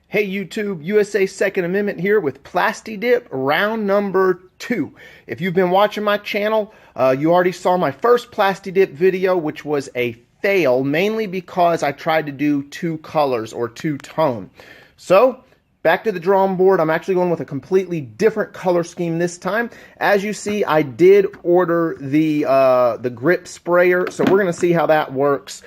Hey YouTube, USA Second Amendment here with Plasti Dip round number 2. If you've been watching my channel, you already saw my first Plasti Dip video, which was a fail, mainly because I tried to do two colors or two-tone. So, back to the drawing board. I'm actually going with a completely different color scheme this time. As you see, I did order the grip sprayer, so we're going to see how that works.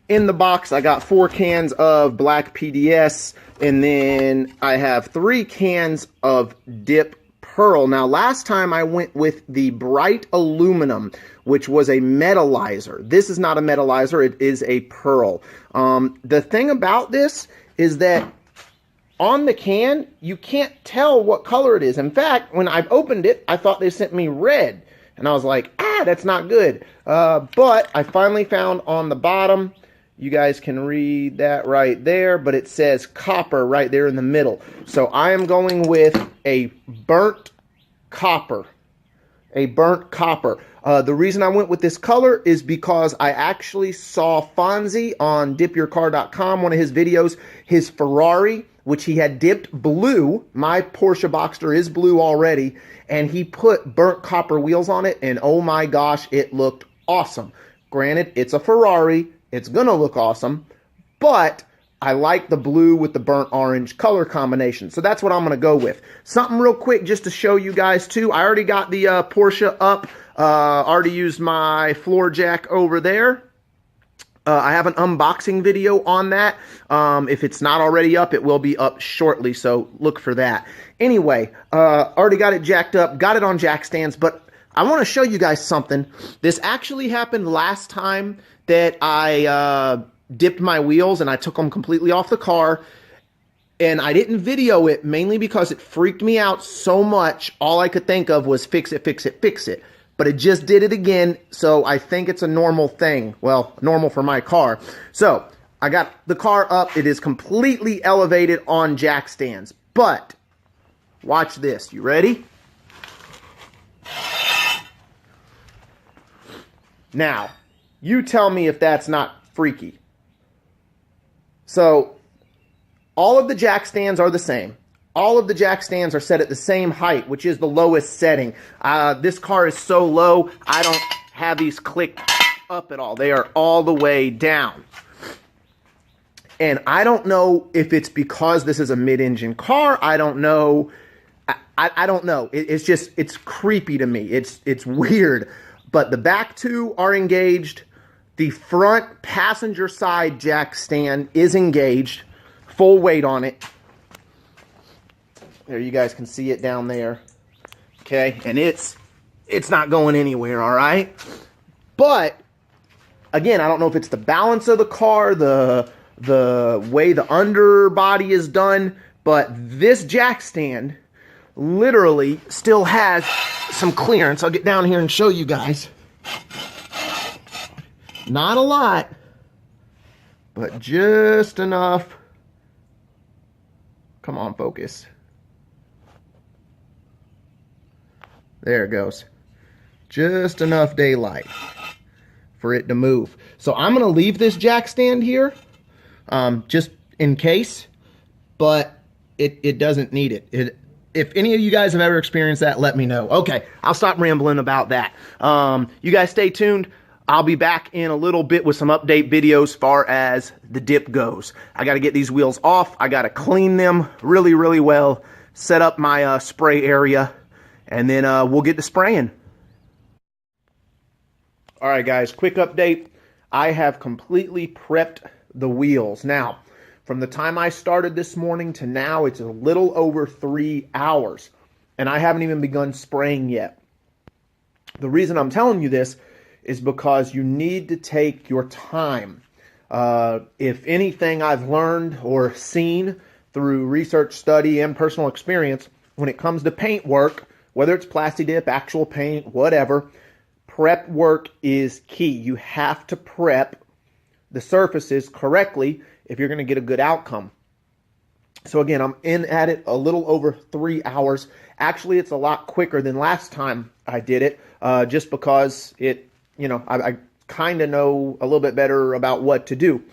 In the box, I got 4 cans of black PDS, and then I have 3 cans of Dip Pearl. Now, last time I went with the bright aluminum, which was a metallizer. This is not a metallizer, it is a pearl. The thing about this is that on the can, you can't tell what color it is. In fact, when I opened it, I thought they sent me red. And I was like, that's not good. But I finally found on the bottom, you guys can read that right there, but it says copper right there in the middle. So I am going with a burnt copper. A burnt copper. The reason I went with this color is because I actually saw Fonzie on dipyourcar.com, one of his videos, his Ferrari, which he had dipped blue. My Porsche Boxster is blue already, and he put burnt copper wheels on it, and oh my gosh, it looked awesome. Granted, it's a Ferrari, it's gonna look awesome, but I like the blue with the burnt orange color combination, so that's what I'm gonna go with. Something real quick just to show you guys too. I already got the Porsche up, already used my floor jack over there. I have an unboxing video on that. If it's not already up, it will be up shortly, so look for that. Anyway, already got it jacked up, got it on jack stands, but I want to show you guys something. This actually happened last time that I dipped my wheels and I took them completely off the car. And I didn't video it mainly because it freaked me out so much. All I could think of was fix it, fix it, fix it. But it just did it again, so I think it's a normal thing. Well, normal for my car. So, I got the car up. It is completely elevated on jack stands. But, watch this. You ready? Now, you tell me if that's not freaky. So, all of the jack stands are the same. All of the jack stands are set at the same height, which is the lowest setting. This car is so low, I don't have these clicked up at all. They are all the way down. And I don't know if it's because this is a mid-engine car. I don't know. I don't know. It's just, it's creepy to me. It's weird. But the back two are engaged. The front passenger side jack stand is engaged. Full weight on it. There, you guys can see it down there. Okay, and it's not going anywhere, all right? But, again, I don't know if it's the balance of the car, the way the underbody is done, but this jack stand literally still has some clearance. I'll get down here and show you guys. Not a lot, but just enough. Come on, focus. There it goes. Just enough daylight for it to move. So I'm going to leave this jack stand here, just in case, but it doesn't need it. If any of you guys have ever experienced that, let me know. Okay, I'll stop rambling about that. You guys stay tuned. I'll be back in a little bit with some update videos as far as the dip goes. I got to get these wheels off. I got to clean them really, really well, set up my spray area, and then we'll get to spraying. All right, guys, quick update. I have completely prepped the wheels. Now, from the time I started this morning to now, it's a little over 3 hours, and I haven't even begun spraying yet. The reason I'm telling you this is because you need to take your time. If anything I've learned or seen through research, study, and personal experience, when it comes to paint work, whether it's Plasti Dip, actual paint, whatever, prep work is key. You have to prep the surfaces correctly if you're going to get a good outcome. So again, I'm in at it a little over 3 hours. Actually, it's a lot quicker than last time I did it, just because I kind of know a little bit better about what to do.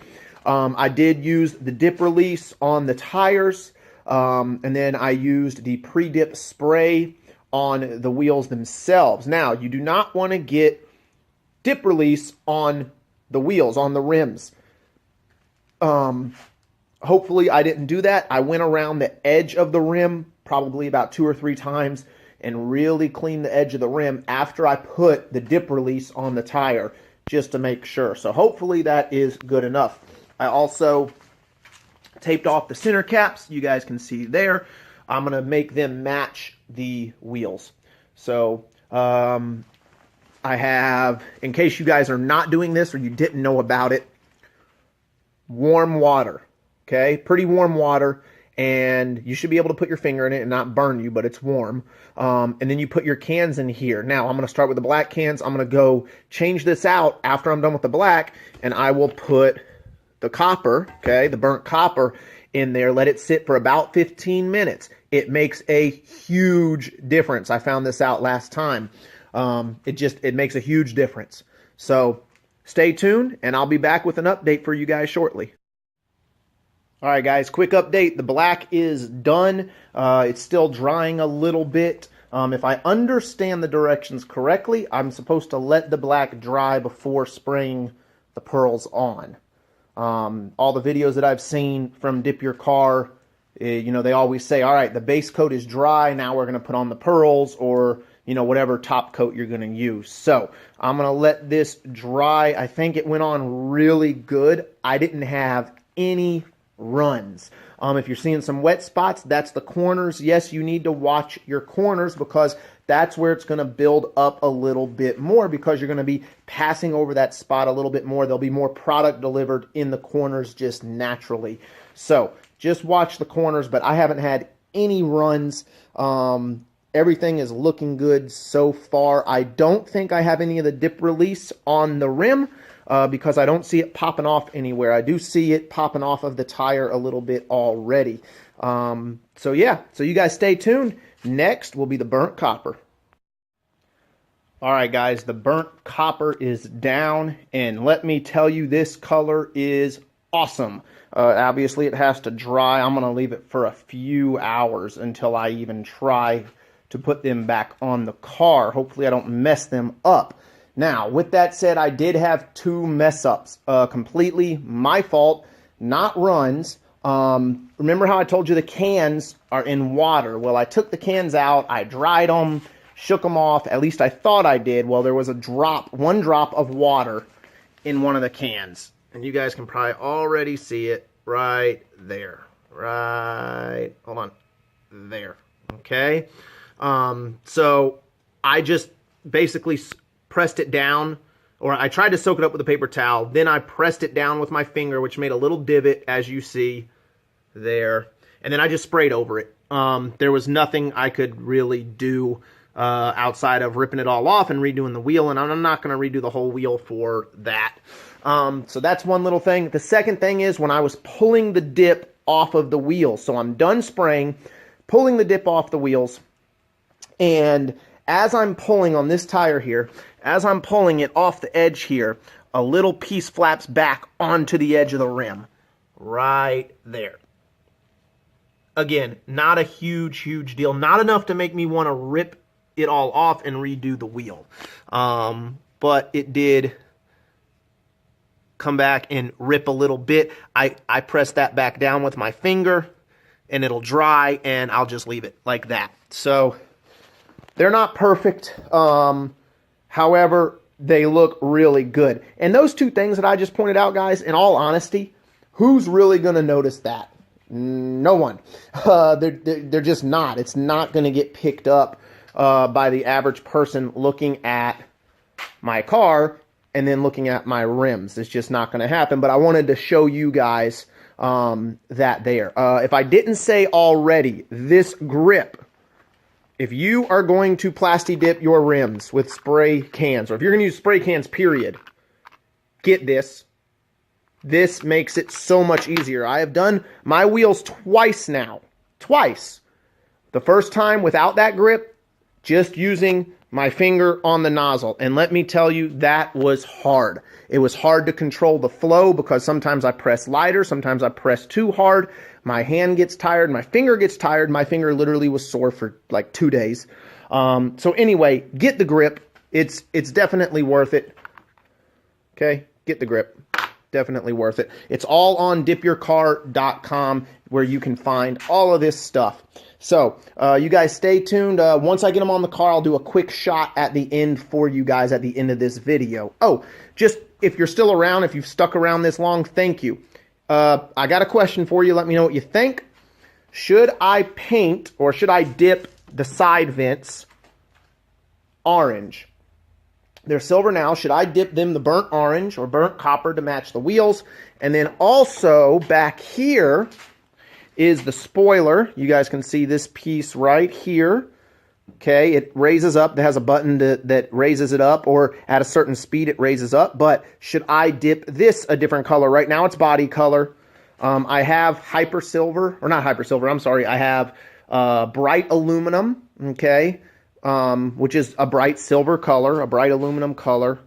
I did use the dip release on the tires, and then I used the pre-dip spray on the wheels themselves. Now, you do not want to get dip release on the wheels, on the rims. Hopefully I didn't do that. I went around the edge of the rim probably about 2 or 3 times and really cleaned the edge of the rim after I put the dip release on the tire just to make sure. So hopefully that is good enough. I also taped off the center caps. You guys can see there. I'm going to make them match the wheels. So I have, in case you guys are not doing this or you didn't know about it, warm water. Okay, pretty warm water, and you should be able to put your finger in it and not burn you, but it's warm. And then you put your cans in here. Now, I'm going to start with the black cans. I'm going to go change this out after I'm done with the black, and I will put the copper, okay, the burnt copper in there, let it sit for about 15 minutes. It makes a huge difference. I found this out last time. It makes a huge difference. So stay tuned, and I'll be back with an update for you guys shortly. All right, guys, quick update. The black is done. It's still drying a little bit. If I understand the directions correctly, I'm supposed to let the black dry before spraying the pearls on. All the videos that I've seen from Dip Your Car, you know, they always say, all right, the base coat is dry. Now we're going to put on the pearls or, you know, whatever top coat you're going to use. So I'm going to let this dry. I think it went on really good. I didn't have any runs. If you're seeing some wet spots, that's the corners. Yes, you need to watch your corners because that's where it's going to build up a little bit more because you're going to be passing over that spot a little bit more. There'll be more product delivered in the corners just naturally. So just watch the corners, but I haven't had any runs. Everything is looking good so far. I don't think I have any of the dip release on the rim. Because I don't see it popping off anywhere. I do see it popping off of the tire a little bit already. So yeah, so you guys stay tuned. Next will be the burnt copper. All right, guys, the burnt copper is down, and let me tell you, this color is awesome. Obviously, it has to dry. I'm going to leave it for a few hours until I even try to put them back on the car. Hopefully, I don't mess them up. Now, with that said, I did have 2 mess-ups. Completely my fault, not runs. Remember how I told you the cans are in water? Well, I took the cans out, I dried them, shook them off. At least I thought I did. Well, there was one drop of water in one of the cans. And you guys can probably already see it right there. Right, hold on, there, okay? So I just basically pressed it down, or I tried to soak it up with a paper towel. Then I pressed it down with my finger, which made a little divot, as you see there. And then I just sprayed over it. There was nothing I could really do outside of ripping it all off and redoing the wheel, and I'm not going to redo the whole wheel for that. So that's one little thing. The second thing is when I was pulling the dip off of the wheels. So I'm done spraying, pulling the dip off the wheels, and as I'm pulling on this tire here, as I'm pulling it off the edge here, a little piece flaps back onto the edge of the rim. Right there. Again, not a huge deal. Not enough to make me want to rip it all off and redo the wheel. But it did come back and rip a little bit. I press that back down with my finger, and it'll dry, and I'll just leave it like that. So they're not perfect. However, they look really good. And those 2 things that I just pointed out, guys, in all honesty, who's really going to notice that? No one. They're just not. It's not going to get picked up by the average person looking at my car and then looking at my rims. It's just not going to happen. But I wanted to show you guys that there. If I didn't say already, this grip, if you are going to Plasti dip your rims with spray cans, or if you're going to use spray cans, period, get this. This makes it so much easier. I have done my wheels twice now. Twice. The first time without that grip, just using my finger on the nozzle. And let me tell you, that was hard. It was hard to control the flow because sometimes I press lighter, sometimes I press too hard. My hand gets tired, my finger gets tired. My finger literally was sore for like 2 days. So anyway, get the grip. It's definitely worth it. Okay, get the grip. Definitely worth it. It's all on dipyourcar.com where you can find all of this stuff. So, you guys stay tuned. Once I get them on the car, I'll do a quick shot at the end for you guys at the end of this video. Oh, just if you're still around, if you've stuck around this long, thank you. I got a question for you. Let me know what you think. Should I paint or should I dip the side vents orange? They're silver now. Should I dip them the burnt orange or burnt copper to match the wheels? And then also back here is the spoiler. You guys can see this piece right here. Okay, it raises up. It has a button that raises it up, or at a certain speed it raises up. But should I dip this a different color? Right now it's body color. I have hyper silver, or not hyper silver, I'm sorry. I have bright aluminum, okay, which is a bright silver color, a bright aluminum color.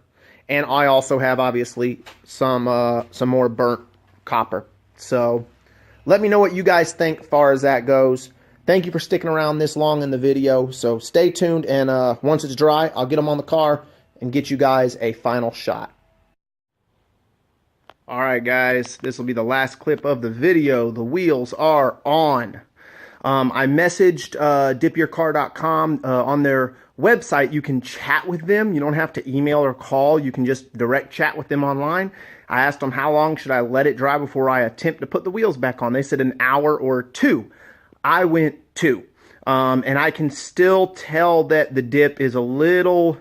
And I also have, obviously, some more burnt copper. So let me know what you guys think as far as that goes. Thank you for sticking around this long in the video. So stay tuned, and once it's dry, I'll get them on the car and get you guys a final shot. All right, guys, this will be the last clip of the video. The wheels are on. I messaged dipyourcar.com on their website. You can chat with them. You don't have to email or call. You can just direct chat with them online. I asked them how long should I let it dry before I attempt to put the wheels back on. They said an hour or 2. I went 2. And I can still tell that the dip is a little,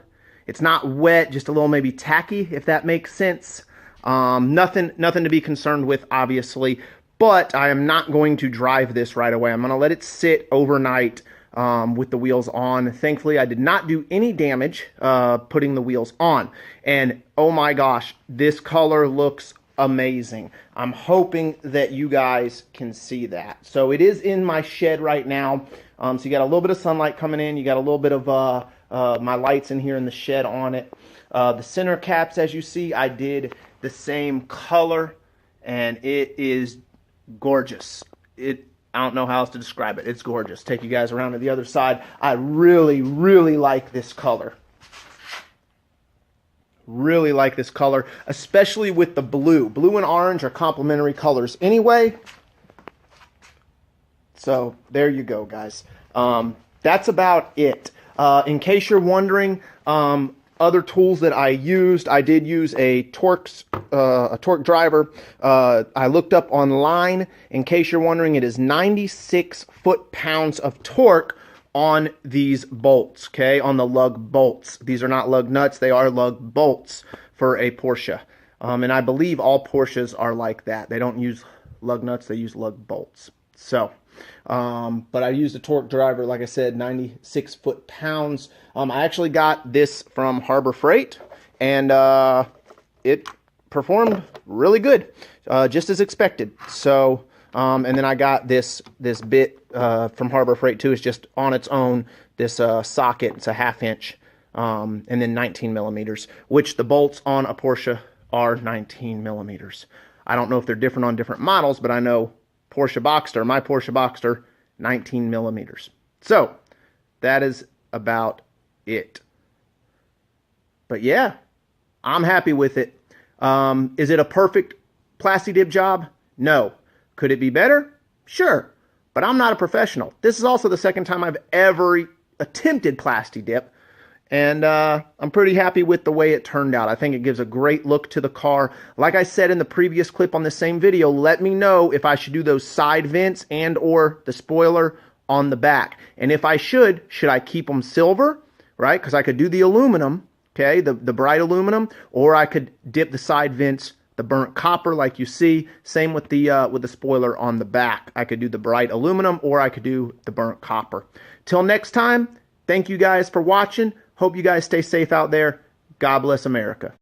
it's not wet, just a little maybe tacky, if that makes sense. Nothing to be concerned with, obviously. But I am not going to drive this right away. I'm going to let it sit overnight with the wheels on. Thankfully, I did not do any damage putting the wheels on. And oh my gosh, this color looks amazing. I'm hoping that you guys can see that. So it is in my shed right now. So you got a little bit of sunlight coming in. You got a little bit of my lights in here in the shed on it. The center caps, as you see, I did the same color, and it is gorgeous. I don't know how else to describe it. It's gorgeous. Take you guys around to the other side. I really, really like this color. Really like this color, especially with the blue. Blue and orange are complementary colors anyway. So there you go, guys. That's about it. In case you're wondering, other tools that I used, I did use a torque driver. I looked up online. In case you're wondering, it is 96 foot-pounds of torque on these bolts, okay, on the lug bolts. These are not lug nuts, they are lug bolts for a Porsche. And I believe all Porsches are like that. They don't use lug nuts, they use lug bolts. So, but I used a torque driver, like I said, 96 foot-pounds. I actually got this from Harbor Freight, and it performed really good, just as expected. So, and then I got this bit from Harbor Freight too. It's just on its own, this socket. It's a 1/2 inch, and then 19 millimeters, which the bolts on a Porsche are 19 millimeters. I don't know if they're different on different models, but I know Porsche Boxster, my Porsche Boxster, 19 millimeters. So that is about it. But yeah, I'm happy with it. Is it a perfect Plasti Dip job? No. Could it be better? Sure. But I'm not a professional. This is also the second time I've ever attempted Plasti Dip. And I'm pretty happy with the way it turned out. I think it gives a great look to the car. Like I said in the previous clip on the same video, let me know if I should do those side vents and or the spoiler on the back. And if I should I keep them silver, right? Because I could do the aluminum, okay, the bright aluminum, or I could dip the side vents the burnt copper like you see. Same with the spoiler on the back. I could do the bright aluminum, or I could do the burnt copper. Till next time, thank you guys for watching. Hope you guys stay safe out there. God bless America.